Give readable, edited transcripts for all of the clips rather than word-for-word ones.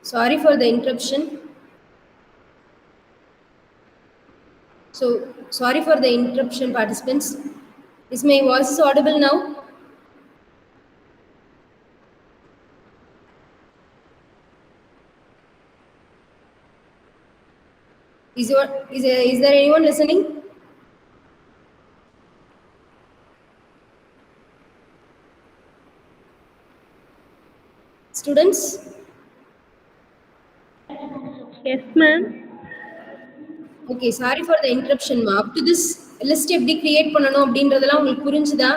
Sorry for the interruption. So, sorry for the interruption, participants. Is my voice audible now? Is there anyone listening? Students? Yes, ma'am. Okay, sorry for the interruption, ma. Up to this list எப்படி create பண்ணனும் அப்படின்றதெல்லாம் உங்களுக்கு புரிஞ்சுதா?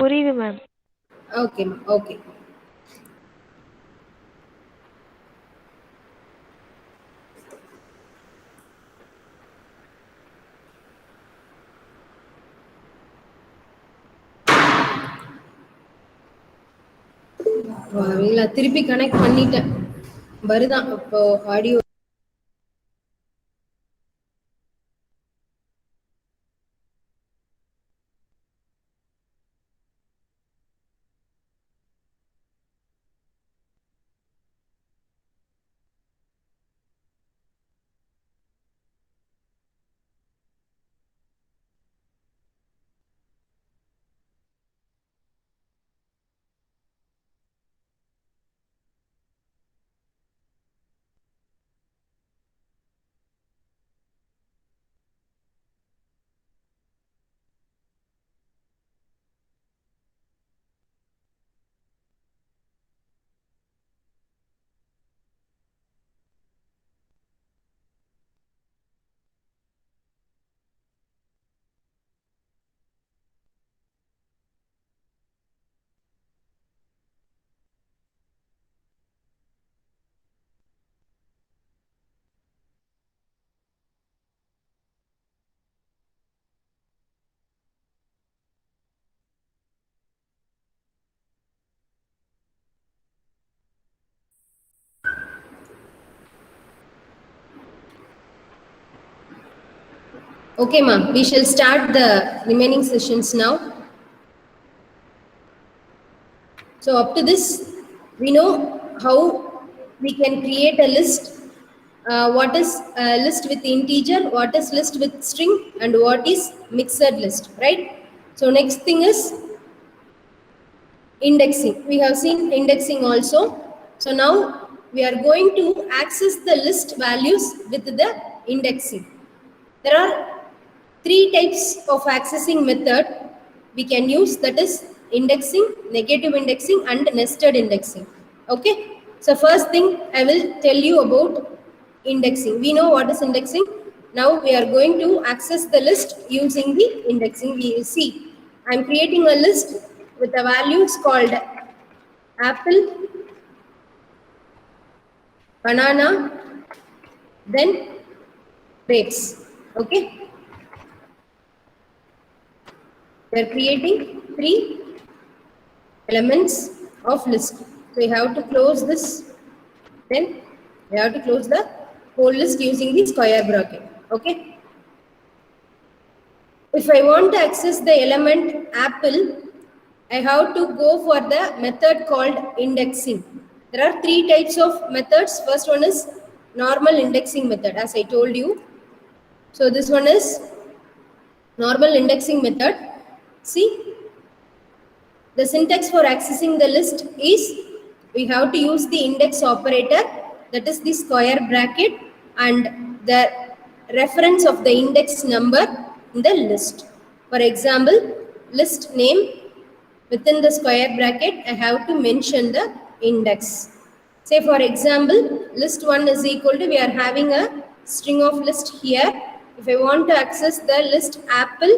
புரியுது ma'am. Okay, ma. Okay. இல்ல திருப்பி connect பண்ணிட்டேன். வருதான் இப்போ audio. Okay, ma'am. We shall start the remaining sessions now. So up to this, we know how we can create a list. What is a list with integer, what is list with string, and what is mixed list, right? So next thing is indexing. We have seen indexing also. So now we are going to access the list values with the indexing. There are three types of accessing method we can use, that is indexing, negative indexing, and nested indexing. Okay, so first thing I will tell you about indexing. We know what is indexing. Now we are going to access the list using the indexing. We will see I am creating a list with the values called apple, banana, then grapes. Okay, we are creating three elements of list. So you have to close this, then you have to close the whole list using the square bracket. Okay, if I want to access the element apple, I have to go for the method called indexing. There are three types of methods. First one is normal indexing method, as I told you. So this one is normal indexing method. See, the syntax for accessing the list is we have to use the index operator, that is the square bracket, and the reference of the index number in the list. For example, list name, within the square bracket I have to mention the index. Say for example, list 1 is equal to, we are having a string of list here. If I want to access the list apple,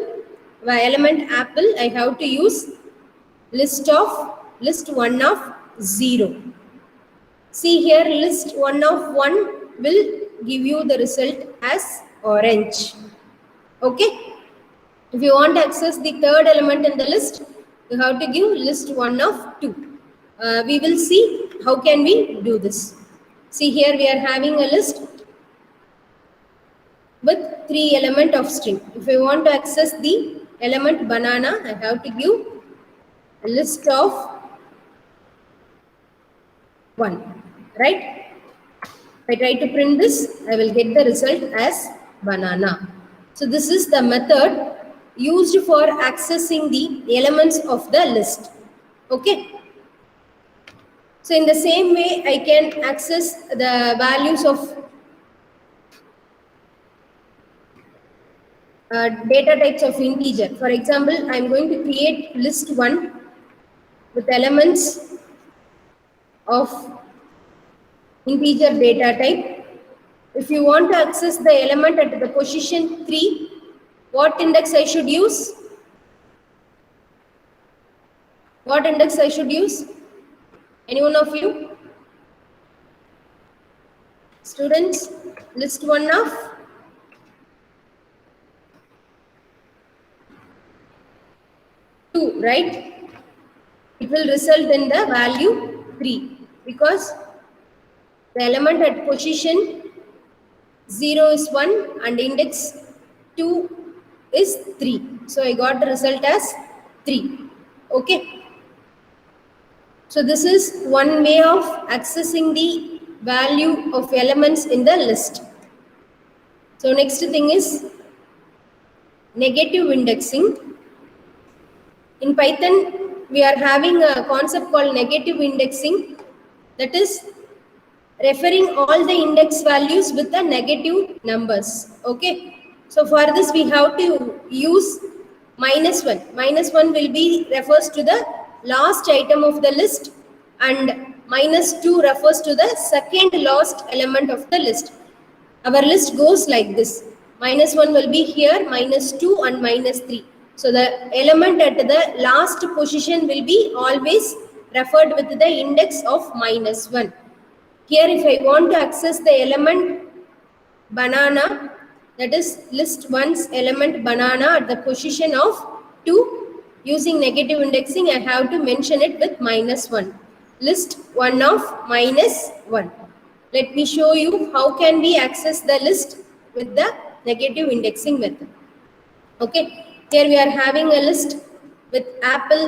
by element apple, I have to use list 1 of 0. See here, list 1 of 1 will give you the result as orange. Okay, if you want to access the third element in the list, you have to give list 1 of 2. We will see how can we do this. See here, we are having a list with 3 element of string. If I want to access the element banana, I have to give a list of 1, right? If I try to print this, I will get the result as banana. So this is the method used for accessing the elements of the list. Okay. So in the same way, I can access the values of data types of integer. For example, I am going to create list 1 with elements of integer data type. If you want to access the element at the position 3, what index I should use? What index I should use? Any one of you? Students, list 1 of 2, right? It will result in the value 3 because the element at position 0 is 1 and index 2 is 3. So I got the result as 3. Okay. So this is one way of accessing the value of elements in the list. So next thing is negative indexing. In Python, we are having a concept called negative indexing, that is referring all the index values with the negative numbers. Okay. So for this, we have to use -1. -1 will be refers to the last item of the list, and -2 refers to the second last element of the list. Our list goes like this. -1 will be here, -2 and -3. So the element at the last position will be always referred with the index of -1. Here if I want to access the element banana, that is list 1's element banana at the position of 2, using negative indexing, I have to mention it with -1. List 1 of -1. Let me show you how can we access the list with the negative indexing method. Okay, here we are having a list with apple,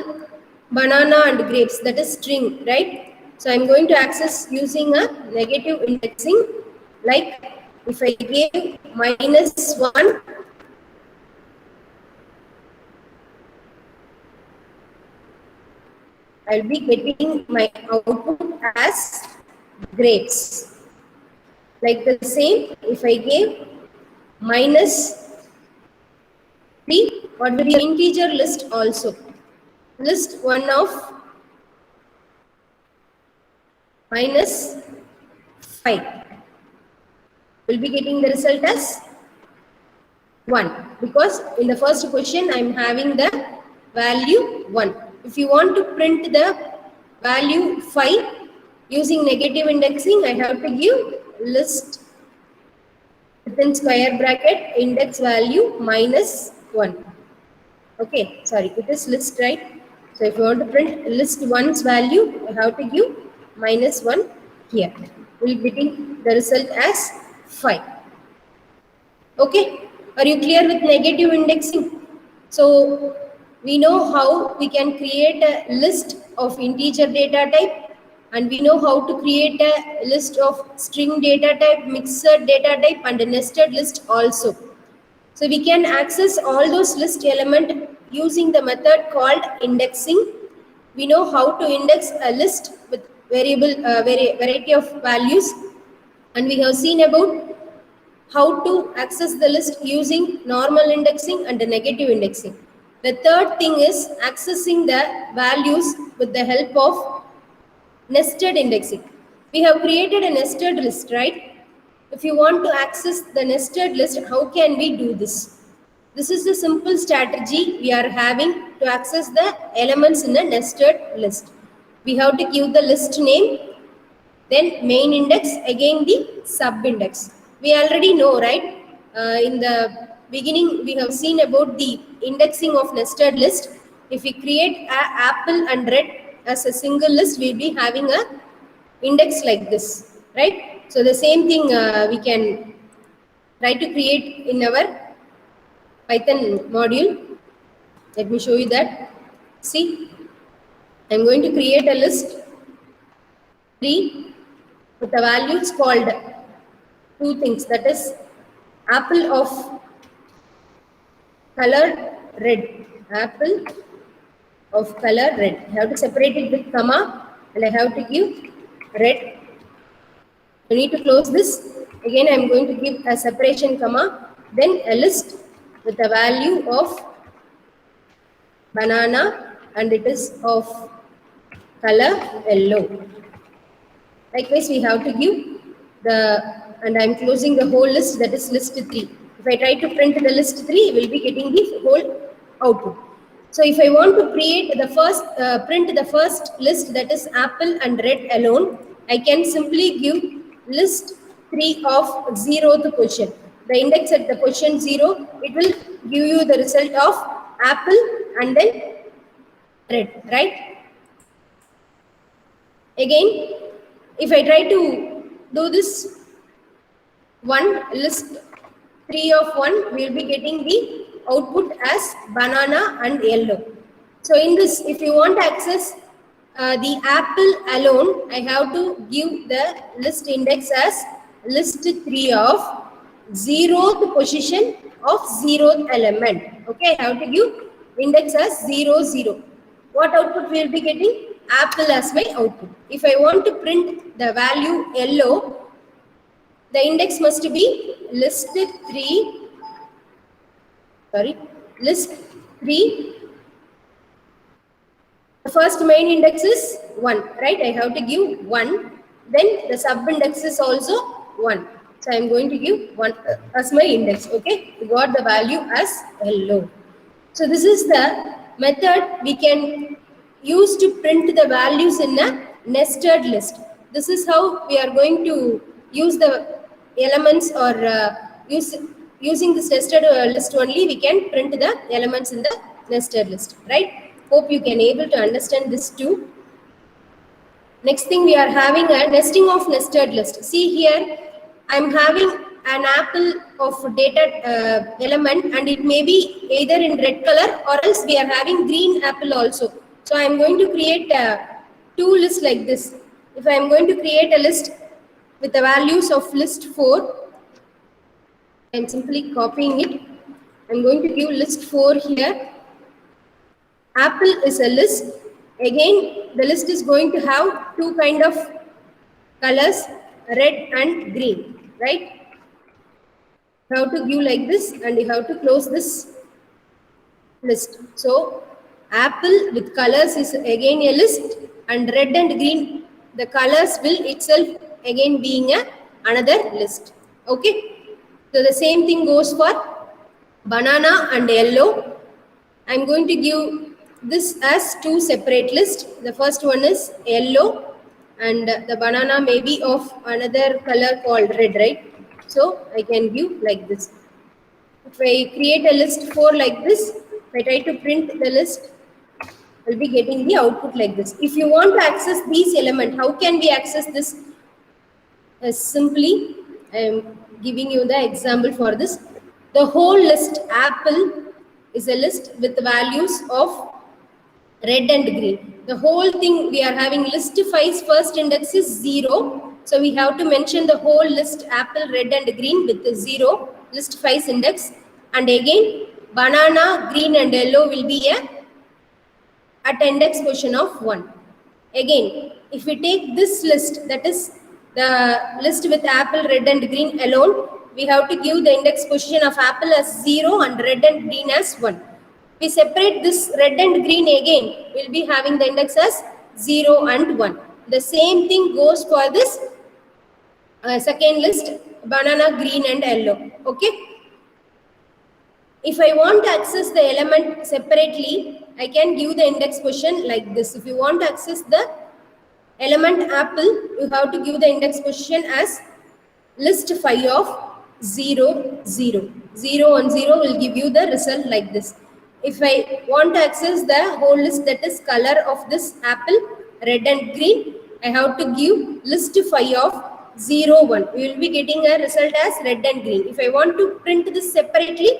banana and grapes, that is string, right? So I'm going to access using a negative indexing, like if I gave -1, I'll be getting my output as grapes. Like the same, if I gave -3, what will be integer list also? List 1 of -5. Will be getting the result as 1, because in the first question I am having the value 1. If you want to print the value 5 using negative indexing, I have to give list within square bracket index value -1. Okay, sorry, it is list, right? So if you want to print list 1's value, I have to give -1 here. We'll be getting the result as 5. Okay, are you clear with negative indexing? So we know how we can create a list of integer data type, and we know how to create a list of string data type, mixed data type and a nested list also. So we can access all those list element using the method called indexing. We know how to index a list with variety of values, and we have seen about how to access the list using normal indexing and the negative indexing. The third thing is accessing the values with the help of nested indexing. We have created a nested list, right? If you want to access the nested list, how can we do this? This is the simple strategy we are having to access the elements in the nested list. We have to give the list name, then main index, again the sub index. We already know, right? In the beginning, we have seen about the indexing of nested list. If we create apple and red as a single list, we'll be having a index like this, right? So the same thing we can try to create in our Python module. Let me show you that. See, I'm going to create a list 3 with the values called two things, that is apple of color red, apple of color red. I have to separate it with comma and I have to give red. You need to close this. Again, I am going to give a separation comma, then a list with the value of banana and it is of color yellow. Likewise, we have to give the, and I am closing the whole list, that is list 3. If I try to print the list 3, we will be getting the whole output. So if I want to create the first, print the first list, that is apple and red alone, I can simply give list 3 of 0th position. The index at the position 0, it will give you the result of apple and then red, right? Again, if I try to do this one list 3 of 1, we will be getting the output as banana and yellow. So in this, if you want to access the apple alone, I have to give the list index as list 3 of 0th position of 0th element. Okay, I have to give index as 0, 0. What output we will be getting? Apple as my output. If I want to print the value yellow, the index must be list 3, list 3. The first main index is 1, right? I have to give 1. Then the sub index is also 1. So I am going to give 1 as my index. Okay, we got the value as yellow. So this is the method we can use to print the values in a nested list. This is how we are going to use the elements, or using this nested list only we can print the elements in the nested list, right? Hope you can able to understand this too. Next thing, we are having a nesting of nested list. See here, I am having an apple of data element and it may be either in red color or else we are having green apple also. So I am going to create two lists like this. If I am going to create a list with the values of list 4, I am simply copying it. I am going to give list 4 here. Apple is a list. Again, the list is going to have two kind of colors, red and green, right? You have to give like this and you have to close this list. So apple with colors is again a list, and red and green, the colors will itself again being another list. Okay. So the same thing goes for banana and yellow. I am going to give this as two separate lists. The first one is yellow and the banana may be of another color called red, right? So I can give like this. If I create a list 4 like this, if I try to print the list, I'll be getting the output like this. If you want to access these elements, how can we access this? Simply, I am giving you the example for this. The whole list apple is a list with values of red and green. The whole thing we are having list 5's first index is 0. So we have to mention the whole list apple, red and green with the 0, list 5's index. And again, banana, green and yellow will be at index position of 1. Again, if we take this list, that is the list with apple, red and green alone, we have to give the index position of apple as 0 and red and green as 1. We separate this red and green again, we will be having the index as 0 and 1. The same thing goes for this second list, banana, green and yellow. Okay. If I want to access the element separately, I can give the index position like this. If you want to access the element apple, you have to give the index position as list 5 of 0, 0. 0 and 0 will give you the result like this. If I want to access the whole list, that is color of this apple, red and green, I have to give list 5 of 0, 1. We will be getting a result as red and green. If I want to print this separately,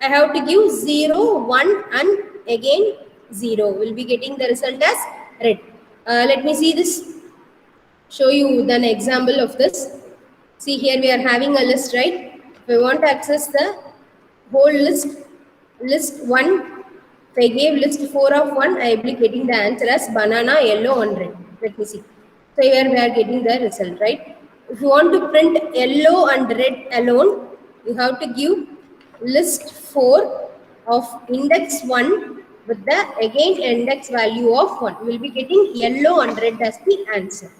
I have to give 0, 1 and again 0. We will be getting the result as red. Let me see this. Show you an example of this. See, here we are having a list, right? If I want to access the whole list 1, if I gave list 4 of 1, I will be getting the answer as banana, yellow and red. Let me see. So here we are getting the result, right? If you want to print yellow and red alone, you have to give list 4 of index 1 with the again index value of 1. We will be getting yellow and red as the answer.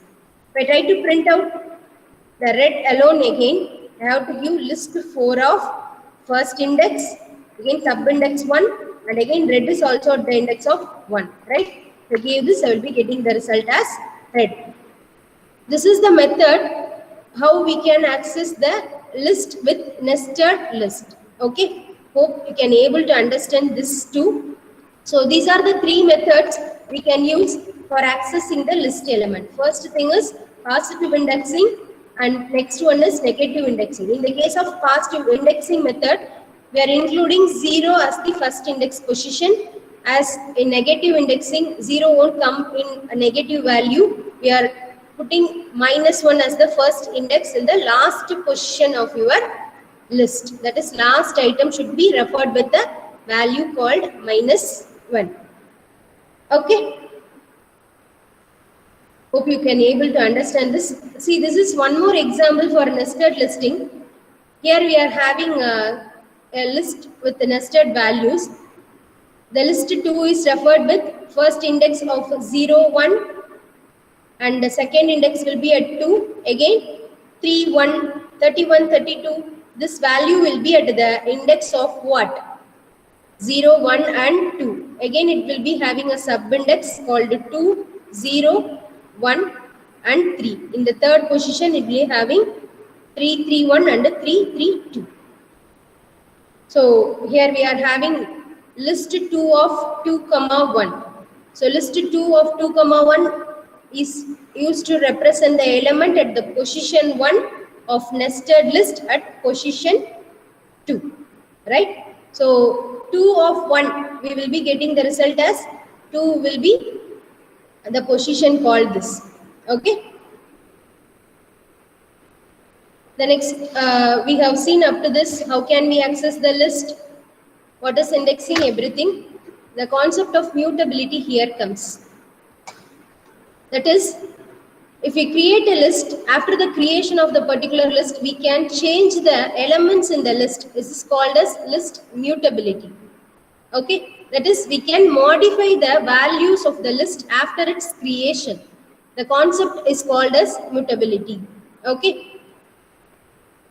If I try to print out the red alone again, I have to give list 4 of first index, again sub-index 1, and again red is also at the index of 1, right? To give this, I will be getting the result as red. This is the method how we can access the list with nested list. Okay, hope you can able to understand this too. So these are the 3 methods we can use for accessing the list element. First thing is positive indexing, and next one is negative indexing. In the case of positive indexing method, we are including 0 as the first index position. As in negative indexing, 0 won't come in a negative value. We are putting -1 as the first index in the last position of your list. That is, last item should be referred with the value called -1. Okay. Hope you can able to understand this. See, this is one more example for nested listing. Here we are having a list with the nested values. The list 2 is referred with first index of 0, 1, and the second index will be at 2. Again 3, 1, 31, 32. This value will be at the index of what? 0, 1 and 2. Again it will be having a sub-index called 2, 0, 1 and 3. In the third position it will be having 3, 3, 1 and 3, 3, 2. So here we are having list 2 of 2, 1. So list 2 of 2, 1 is used to represent the element at the position 1 of nested list at position 2, right? So 2 of 1, we will be getting the result as 2 will be the position called this. Okay. The next, we have seen up to this, how can we access the list, what is indexing, everything. The concept of mutability here comes. That is, if we create a list, after the creation of the particular list, we can change the elements in the list. This is called as list mutability. Okay. That is, we can modify the values of the list after its creation. The concept is called as mutability. Okay.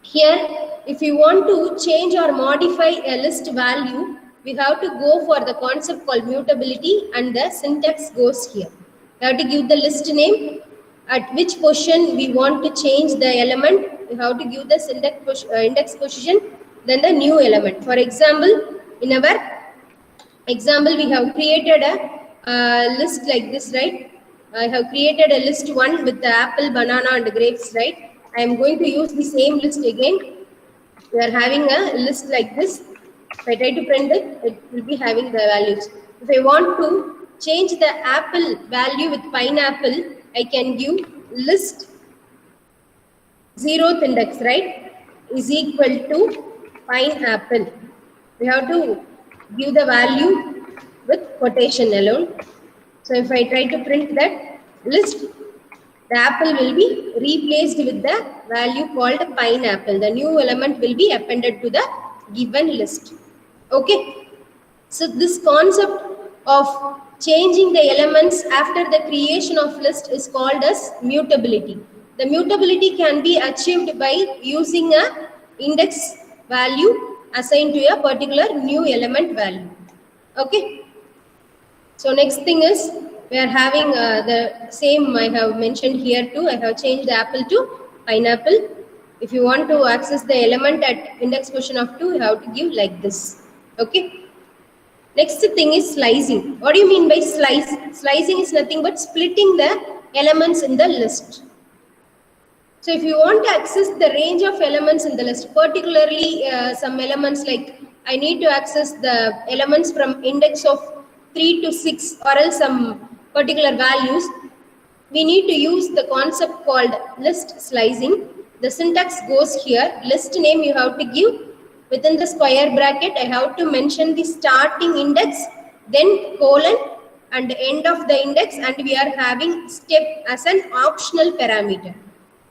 Here, if you want to change or modify a list value, we have to go for the concept called mutability, and the syntax goes here. We have to give the list name, at which position we want to change the element. We have to give the index position, then the new element. For example, in our example, we have created a list like this, right? I have created a list 1 with the apple, banana and grapes, right? I am going to use the same list again. We are having a list like this. If I try to print it, it will be having the values. If I want to change the apple value with pineapple, I can give list 0th index, right, is equal to pineapple. We have to give the value with quotation alone. So if I try to print that list, the apple will be replaced with the value called pineapple. The new element will be appended to the given list. Okay. So this concept of changing the elements after the creation of list is called as mutability. The mutability can be achieved by using a index value assigned to a particular new element value. Okay. So next thing is, we are having the same I have mentioned here too. I have changed the apple to pineapple. If you want to access the element at index position of 2, you have to give like this. Okay. Next thing is slicing. What do you mean by slice? Slicing is nothing but splitting the elements in the list. So if you want to access the range of elements in the list, particularly some elements like I need to access the elements from index of 3 to 6 or else some particular values, we need to use the concept called list slicing. The syntax goes here. List name you have to give. Within the square bracket, I have to mention the starting index, then colon and end of the index, and we are having step as an optional parameter.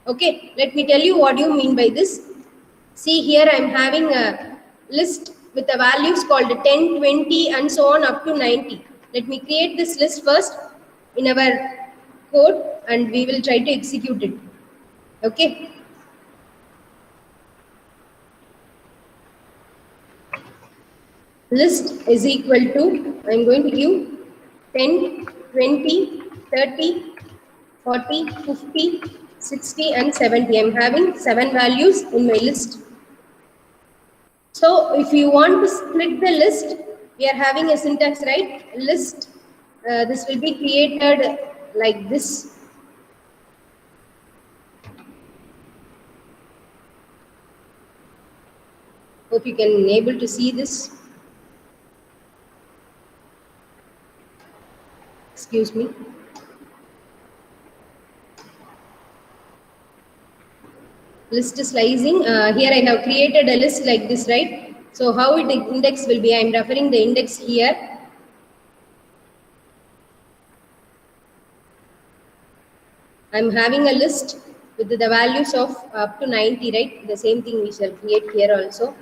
Okay, let me tell you what you mean by this. See here I am having a list with the values called 10, 20 and so on up to 90. Let me create this list first in our code and we will try to execute it. Okay. List is equal to, I am going to give 10, 20, 30, 40, 50, 60 and 70. I am having 7 values in my list. So if you want to split the list, we are having a syntax, right? List, this will be created like this. Hope you can able to see this. Excuse me. List slicing. Here I have created a list like this, right? So how it index will be, I am referring the index here. I am having a list with the values of up to 90, right? The same thing we shall create here also.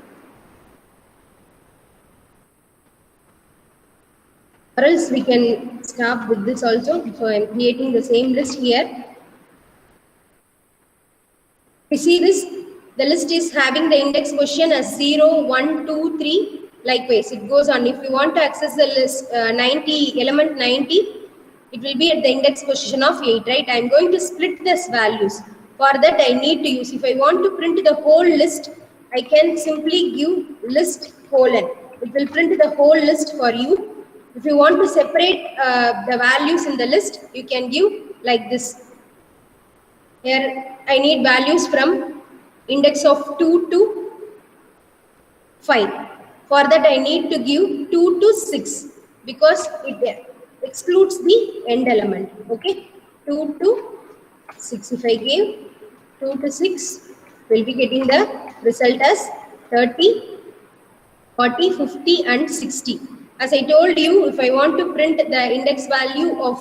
Or else we can start with this also. So I am creating the same list here. You see this? The list is having the index position as 0, 1, 2, 3. Likewise, it goes on. If you want to access the list 90, element 90, it will be at the index position of 8, right? I am going to split this values. For that, I need to use, if I want to print the whole list, I can simply give list colon. It will print the whole list for you. If you want to separate the values in the list, you can give like this. Here I need values from index of 2 to 5. For that I need to give 2 to 6 because it excludes the end element. Okay, 2 to 6. If I give 2 to 6, we'll be getting the result as 30, 40, 50 and 60. As I told you, if I want to print the index value of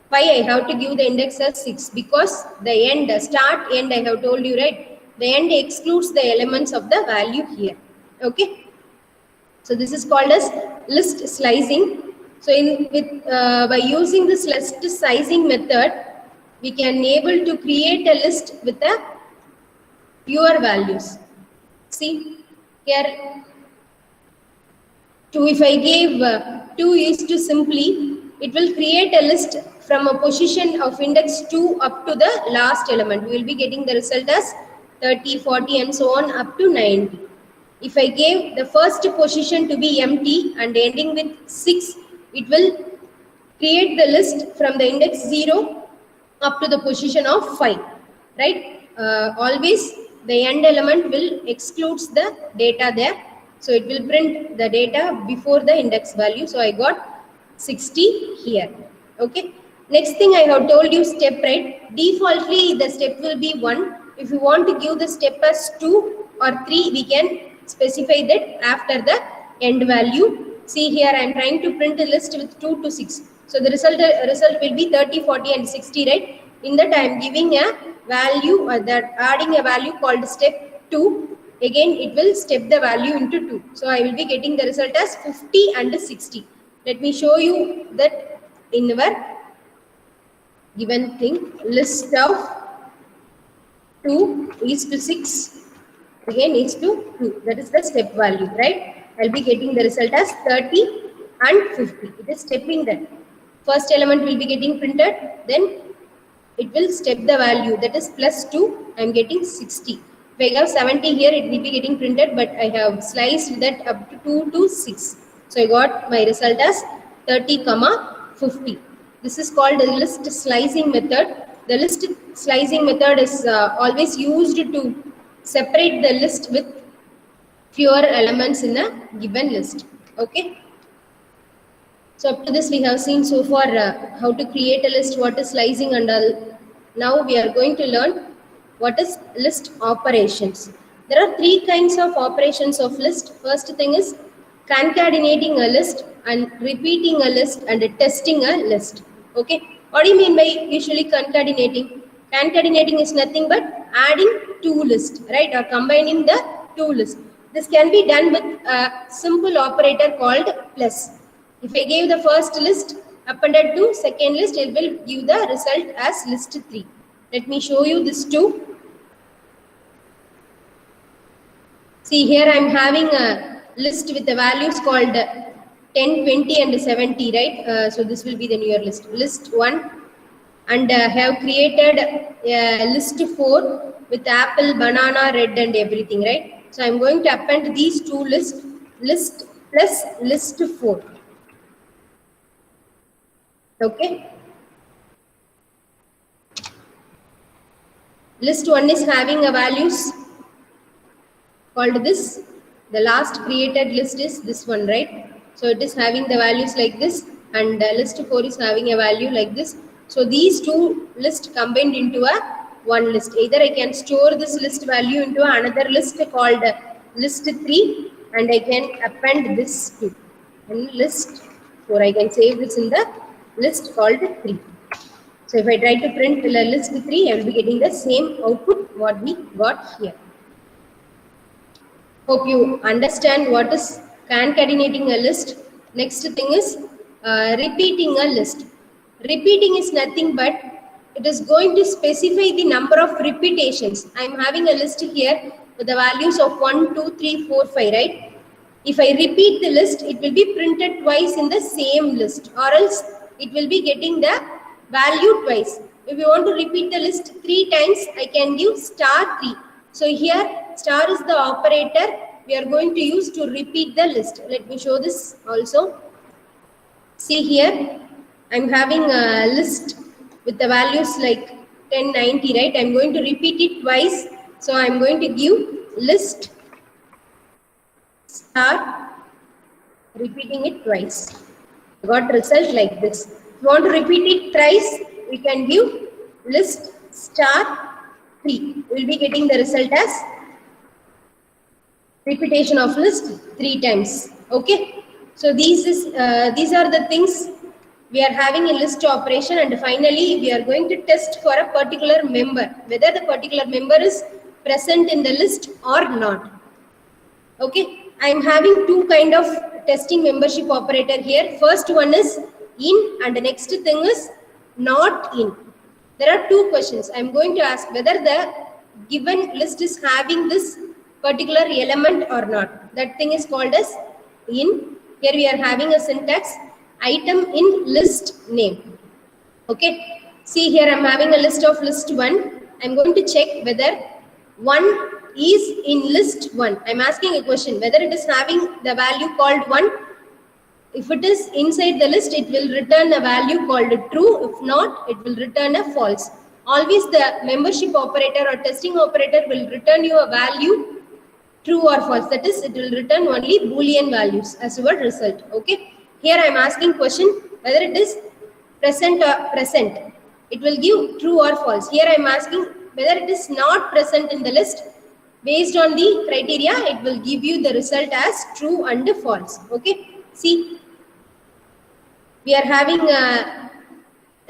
5, I have to give the index as 6 because the end, start, end, I have told you, right? The end excludes the elements of the value here. Okay. So this is called as list slicing. So by using this list slicing method, we can able to create a list with the fewer values. See here, 2, if I gave 2 is to simply, it will create a list from a position of index 2 up to the last element. We will be getting the result as 30, 40 and so on up to 90. If I gave the first position to be empty and ending with 6, it will create the list from the index 0 up to the position of 5, right? Always the end element will excludes the data there. So it will print the data before the index value. So I got 60 here. Okay. Next thing I have told you step, right? Defaultly the step will be 1. If you want to give the step as 2 or 3, we can specify that after the end value. See here I am trying to print a list with 2 to 6. So the result will be 30, 40 and 60, right? In that I am giving a value that adding a value called step 2. Again it will step the value into 2. So I will be getting the result as 50 and 60. Let me show you that in our given thing. List of 2 is to 6. Again is to 2. That is the step value, right? I will be getting the result as 30 and 50. It is stepping that. First element will be getting printed. Then it will step the value, that is plus 2. I am getting 60. If I have 70 here, it will be getting printed, but I have sliced that up to 2 to 6. So I got my result as 30, 50. This is called a list slicing method. the list slicing method is always used to separate the list with fewer elements in a given list. Okay. So up to this we have seen so far how to create a list, what is slicing and all. Now we are going to learn what is list operations. There are three kinds of operations of list. First thing is concatenating a list and repeating a list and testing a list. Okay. What do you mean by usually concatenating? Concatenating is nothing but adding two lists, right? Or combining the two lists. This can be done with a simple operator called plus. If I gave the first list appended to second list, it will give the result as list 3. Let me show you this too. See here I am having a list with the values called 10, 20 and 70, right? So this will be the newer list. List 1 and have created list 4 with apple, banana, red and everything, right? So I am going to append these two lists, list plus list 4. Okay. List 1 is having a values called this. The last created list is this one, right? So it is having the values like this, and list 4 is having a value like this. So these two lists combined into a one list. Either I can store this list value into another list called list 3, and I can append this to and list 4. I can save this in the list called 3. So if I try to print list 3, I will be getting the same output what we got here. Hope you understand what is concatenating a list. Next thing is repeating a list. Repeating is nothing but it is going to specify the number of repetitions. I am having a list here with the values of 1, 2, 3, 4, 5, right? If I repeat the list, it will be printed twice in the same list, or else it will be getting the value twice. If you want to repeat the list 3 times, I can give star 3. So here star is the operator we are going to use to repeat the list. Let me show this also. See here, I am having a list with the values like 10, 90, right? I am going to repeat it twice. So I am going to give list star, repeating it twice. Got result like this. If you want to repeat it thrice, we can give list star 3. We will be getting the result as repetition of list 3 times. Okay. So these are the things we are having a list operation, and finally we are going to test for a particular member, whether the particular member is present in the list or not. Okay. I am having two kind of testing membership operator here. First one is in, and the next thing is not in. There are two questions. I am going to ask whether the given list is having this particular element or not. That thing is called as in. Here we are having a syntax item in list name. Okay. See here I am having a list of list 1. I am going to check whether 1 is in list 1. I am asking a question whether it is having the value called 1. If it is inside the list, it will return a value called true. If not, it will return a false. Always the membership operator or testing operator will return you a value true or false. That is, it will return only Boolean values as your result. Okay. Here I am asking question whether it is present or present. It will give true or false. Here I am asking whether it is not present in the list. Based on the criteria, it will give you the result as true and false. Okay. See, we are having a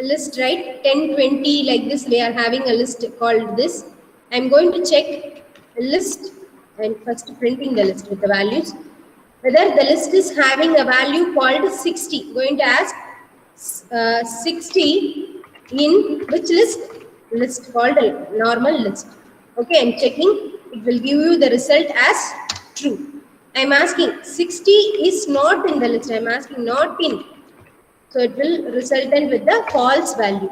list, right? 10, 20 like this. We are having a list called this. I am going to check the list and first printing the list with the values. Whether the list is having a value called 60. Going to ask 60 in which list? List called normal list. Okay, I am checking. It will give you the result as true. I am asking 60 is not in the list. I am asking not in. So it will resultant with the false value.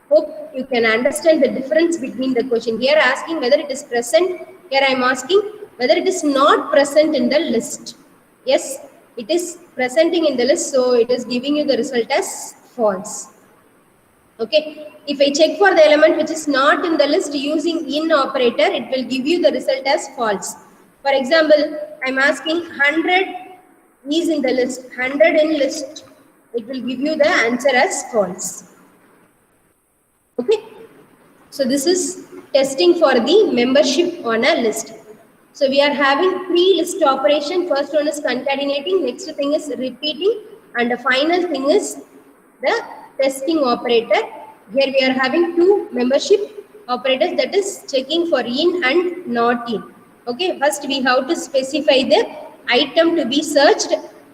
Hope you can understand the difference between the question. Here asking whether it is present. Here I am asking whether it is not present in the list. Yes, it is presenting in the list. So it is giving you the result as false. Okay, if I check for the element which is not in the list using in operator, it will give you the result as false. For example, I'm asking 100 is in the list, 100 in list, it will give you the answer as false. Okay, so this is testing for the membership on a list. So we are having three list operation. First one is concatenating, next thing is repeating, and the final thing is the testing operator. Here we are having two membership operators, that is checking for in and not in. Okay, first we have to specify the item to be searched,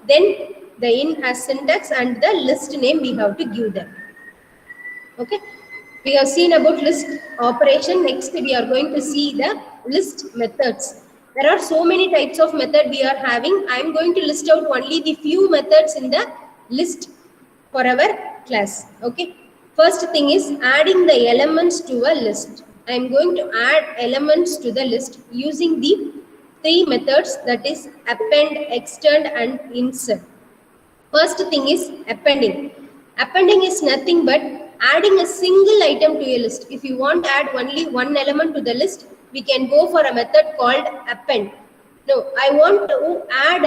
then the in as syntax and the list name we have to give them. Okay, we have seen about list operation. Next we are going to see the list methods. There are so many types of method we are having. I am going to list out only the few methods in the list for our class. Okay, first thing is adding the elements to a list. I am going to add elements to the list using the three methods, that is append, extend and insert. First thing is appending. Appending is nothing but adding a single item to a list. If you want to add only one element to the list, we can go for a method called append. No, I want to add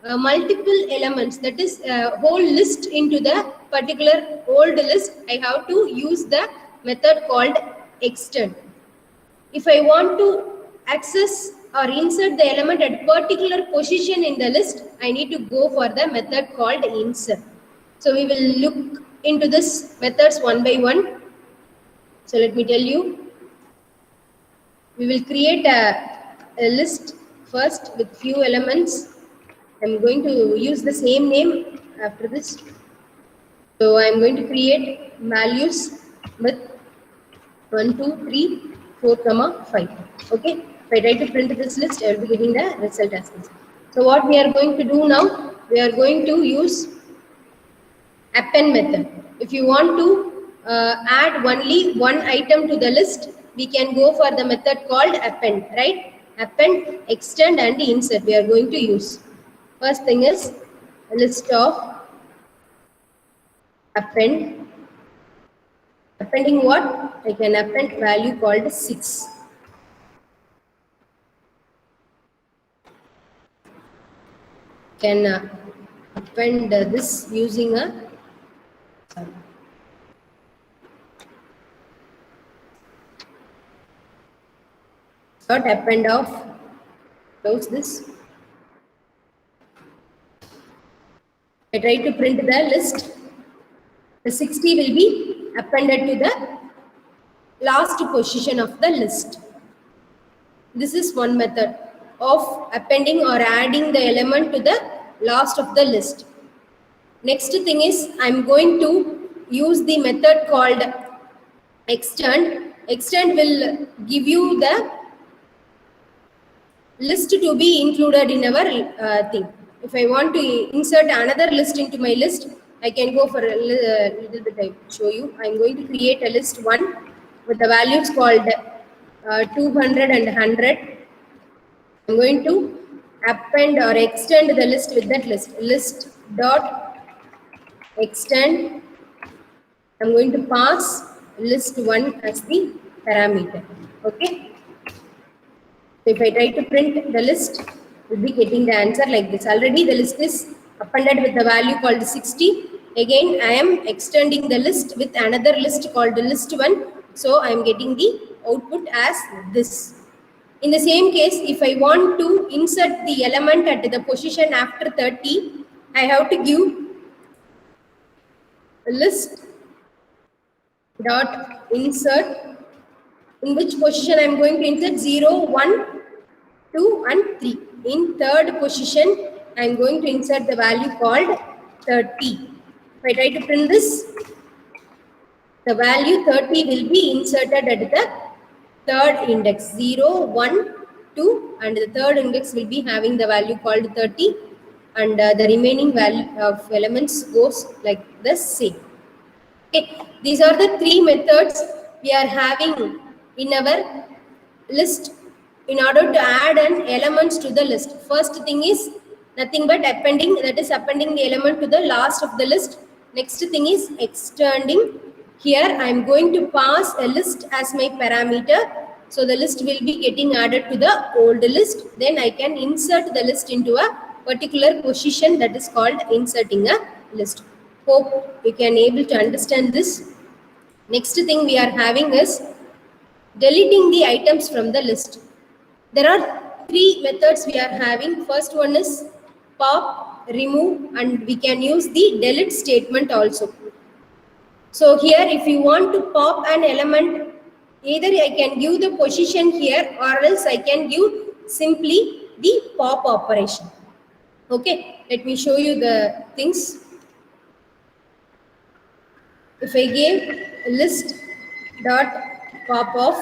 a multiple elements, that is a whole list into the particular old list. I have to use the method called extend. If I want to access or insert the element at particular position in the list, I need to go for the method called insert. So we will look into this methods one by one. So let me tell you. We will create a list first with few elements. I'm going to use the same name after this. So I'm going to create values with 1, 2, 3, 4, 5. Okay. If I try to print this list, I will be getting the result as this. So what we are going to do now, we are going to use append method. If you want to add only one item to the list, we can go for the method called append, right? Append, extend and insert we are going to use. First thing is a list of append. Appending what? I can append value called 6. Can append this using a dot append of, close this. I try to print the list. The 60 will be appended to the last position of the list. This is one method of appending or adding the element to the last of the list. Next thing is I'm going to use the method called extend. Extend will give you the list to be included in our thing. If I want to insert another list into my list, I can go for a little bit. I show you. I'm going to create a list 1 with the values called 200 and 100. I'm going to append or extend the list with that list. List dot extend. I'm going to pass list 1 as the parameter. Okay. So if I try to print the list, we'll be getting the answer like this. Already the list is appended with the value called 60. Again, I am extending the list with another list called list 1. So I am getting the output as this. In the same case, if I want to insert the element at the position after 30, I have to give a list dot insert, in which position I am going to insert 0, 1, 2 and 3. In third position, I am going to insert the value called 30. If I try to print this, the value 30 will be inserted at the third index, 0, 1, 2 and the third index will be having the value called 30 and the remaining value of elements goes like the same. Okay. These are the three methods we are having in our list in order to add an elements to the list. First thing is nothing but appending, that is appending the element to the last of the list. Next thing is extending. Here I am going to pass a list as my parameter. So the list will be getting added to the old list. Then I can insert the list into a particular position, that is called inserting a list. Hope you can able to understand this. Next thing we are having is deleting the items from the list. There are three methods we are having. First one is pop, remove, and we can use the delete statement also. So here if you want to pop an element, either I can give the position here or else I can give simply the pop operation. Okay, let me show you the things. If I give list dot pop off,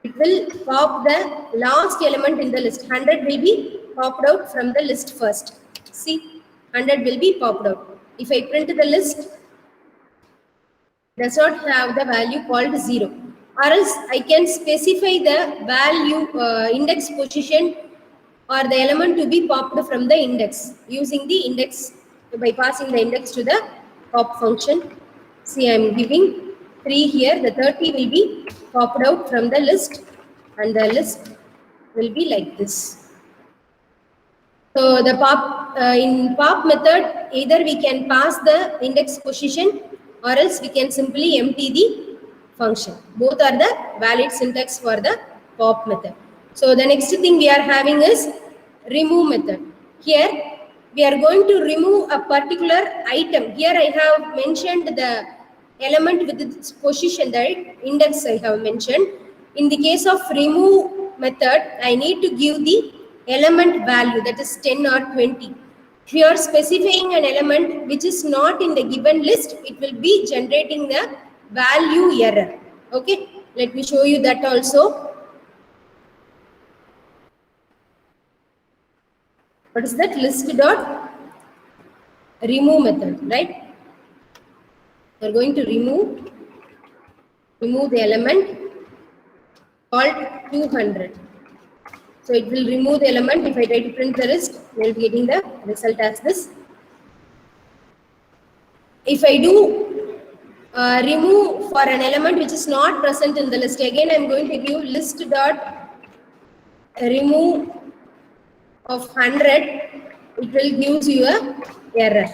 it will pop the last element in the list. 100 will be popped out from the list first. See, 100 will be popped out. If I print the list, does not have the value called 0, or else I can specify the value index position or the element to be popped from the index using the index by passing the index to the pop function. See, I am giving 3 here. The 30 will be popped out from the list and the list will be like this. So the pop in pop method, either we can pass the index position or else we can simply empty the function. Both are the valid syntax for the pop method. So the next thing we are having is remove method. Here we are going to remove a particular item. Here I have mentioned the element with its position, the index I have mentioned. In the case of remove method, I need to give the element value, that is 10 or 20. If you are specifying an element which is not in the given list, it will be generating the value error. Okay, let me show you that also. What is that? List dot remove method, right? We are going to remove the element called 200. So it will remove the element. If I try to print the list, we will be getting the result as this. If I do remove for an element which is not present in the list, again I am going to give list dot remove of 100. It will give you a error,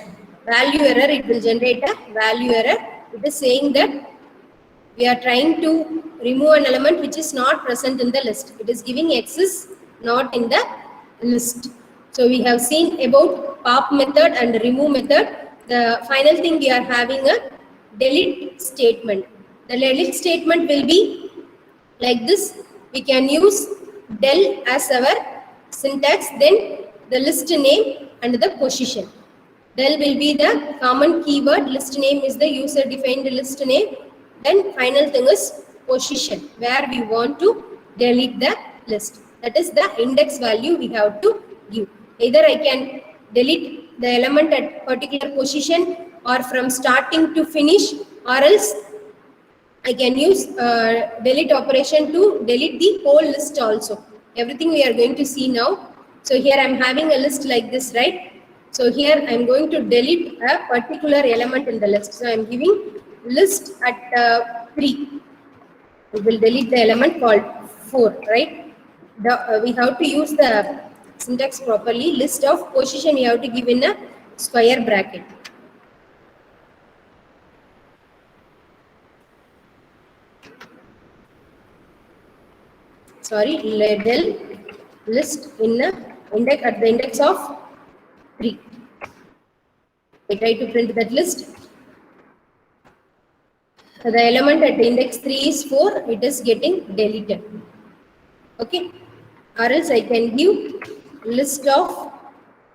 value error. It will generate a value error. It is saying that we are trying to remove an element which is not present in the list. It is giving X is not in the list. So we have seen about pop method and remove method. The final thing we are having a delete statement. The delete statement will be like this. We can use del as our syntax, then the list name and the position. Del will be the common keyword, list name is the user defined list name, then final thing is position, where we want to delete the list. That is the index value we have to give. Either I can delete the element at particular position or from starting to finish, or else I can use delete operation to delete the whole list also. Everything we are going to see now. So here I am having a list like this, right? So here I am going to delete a particular element in the list. So I am giving list at 3. We will delete the element called 4, right? We have to use the syntax properly. List of position we have to give in a square bracket. Sorry, del list in a index at the index of 3. I try to print that list. The element at index 3 is 4. It is getting deleted. Okay. Or else I can give list of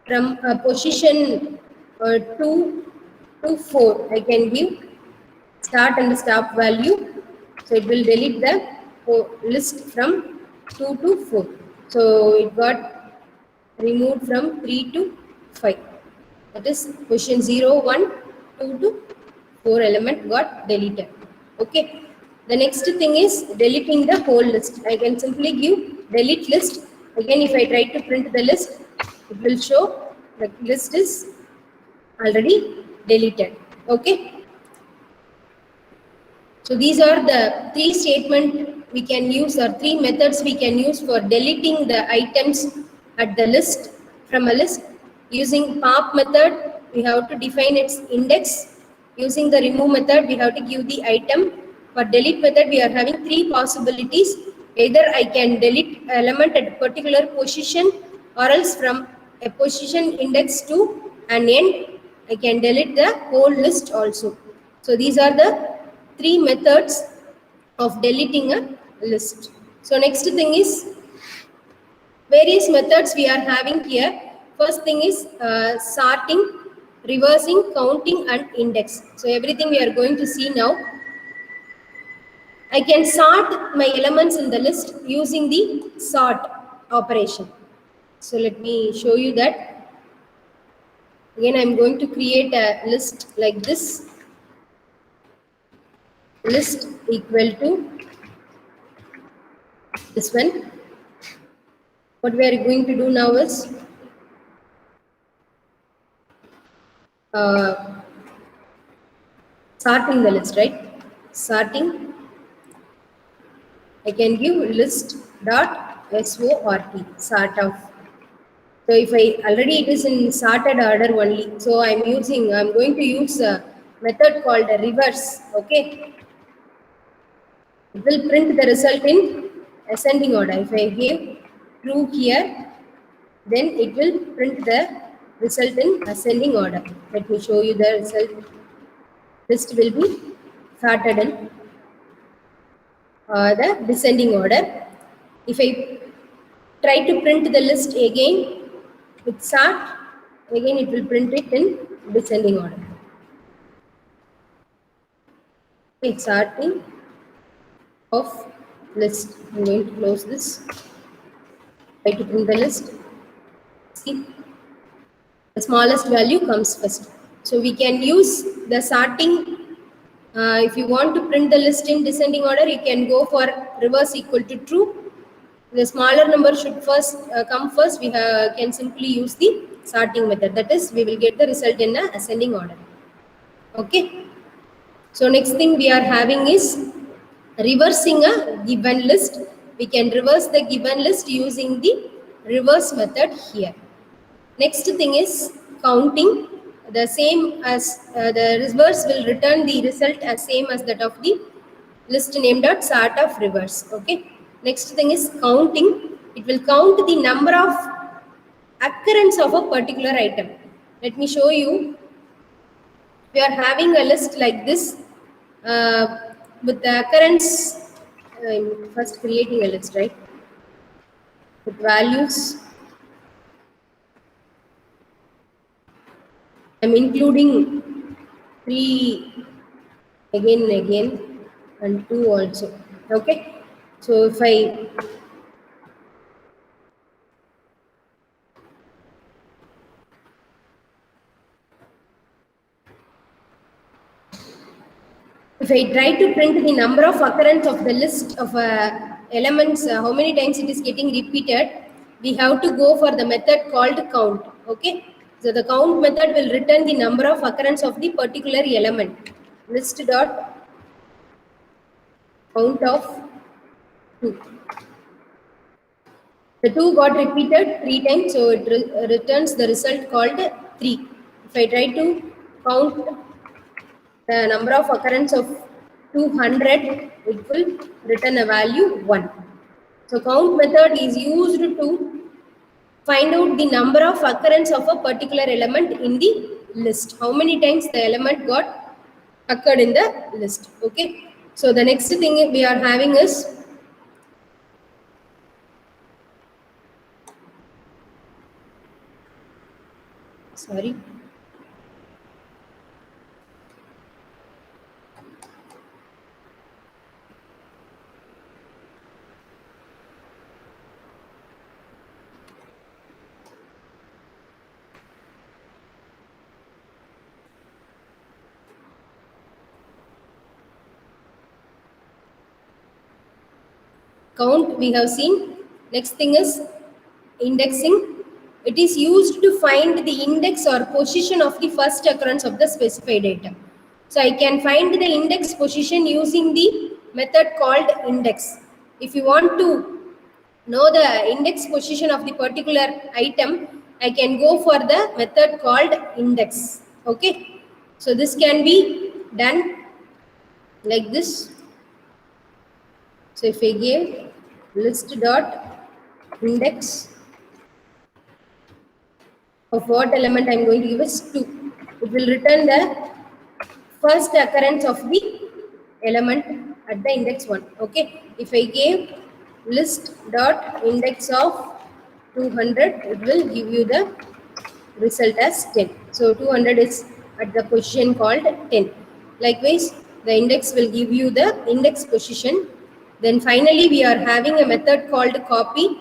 from position 2 to 4. I can give start and stop value. So it will delete the list from 2 to 4. So it got removed from 3 to 5. That is position 0, 1, 2 to 4 element got deleted. Okay. The next thing is deleting the whole list. I can simply give delete list. Again, if I try to print the list, it will show the list is already deleted. Okay. So these are the three statement we can use, or three methods we can use for deleting the items at the list from a list. Using pop method, we have to define its index. Using the remove method, we have to give the item. For delete method, we are having three possibilities. Either I can delete element at a particular position, or else from a position index to an end, I can delete the whole list also. So these are the three methods of deleting a list. So next thing is various methods we are having here. First thing is sorting, reversing, counting and index. So everything we are going to see now. I can sort my elements in the list using the sort operation. So let me show you that. Again, I am going to create a list like this. List equal to this one. What we are going to do now is sorting the list, right? Sorting. I can give list dot sort, sort of. So if I already it is in sorted order only. So I'm going to use a method called a reverse. Okay. It will print the result in ascending order. If I give true here, then it will print the result in ascending order. Let me show you the result. List will be sorted in the descending order. If I try to print the list again with sort, again it will print it in descending order. It's sorting of list. I'm going to close this. Try to print the list. See, the smallest value comes first. So we can use the sorting. If you want to print the list in descending order, you can go for reverse equal to true. The smaller number should first come first. We can simply use the sorting method. That is, we will get the result in a ascending order. Okay. So next thing we are having is reversing a given list. We can reverse the given list using the reverse method here. Next thing is counting. The same as the reverse will return the result as same as that of the list name dot sort of reverse. Okay. Next thing is counting. It will count the number of occurrence of a particular item. Let me show you. We are having a list like this with the occurrence. I'm first creating a list, right? With values. I'm including 3 again and 2 also. Okay. So if I try to print the number of occurrence of the list of elements, how many times it is getting repeated, we have to go for the method called count. Okay. So the count method will return the number of occurrence of the particular element. List dot count of 2. The 2 got repeated 3 times, so it returns the result called 3. If I try to count the number of occurrence of 200, it will return a value 1. So count method is used to find out the number of occurrence of a particular element in the list. How many times the element got occurred in the list. Okay. So the next thing we are having is count we have seen. Next thing is indexing. It is used to find the index or position of the first occurrence of the specified item. So I can find the index position using the method called index. If you want to know the index position of the particular item, I can go for the method called index. Okay. So this can be done like this. So if I give list dot index of what element I am going to give is 2, it will return the first occurrence of the element at the index 1. Okay. If I gave list dot index of 200, it will give you the result as 10. So 200 is at the position called 10. Likewise, the index will give you the index position. Then finally, we are having a method called copy.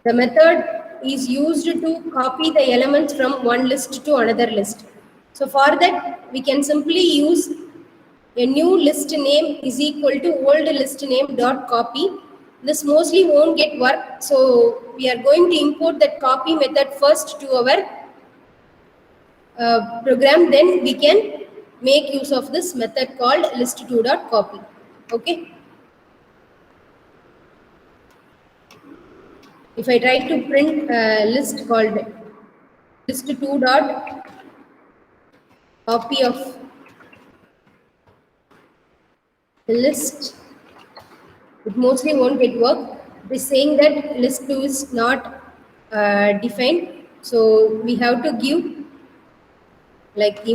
The method is used to copy the elements from one list to another list. So for that, we can simply use a new list name is equal to old list name dot copy. This mostly won't get work. So we are going to import that copy method first to our program. Then we can make use of this method called list2 dot copy. Okay. If I try to print a list called list2 dot copy of the list, it mostly won't get work. It is saying that list2 is not defined. So we have to give like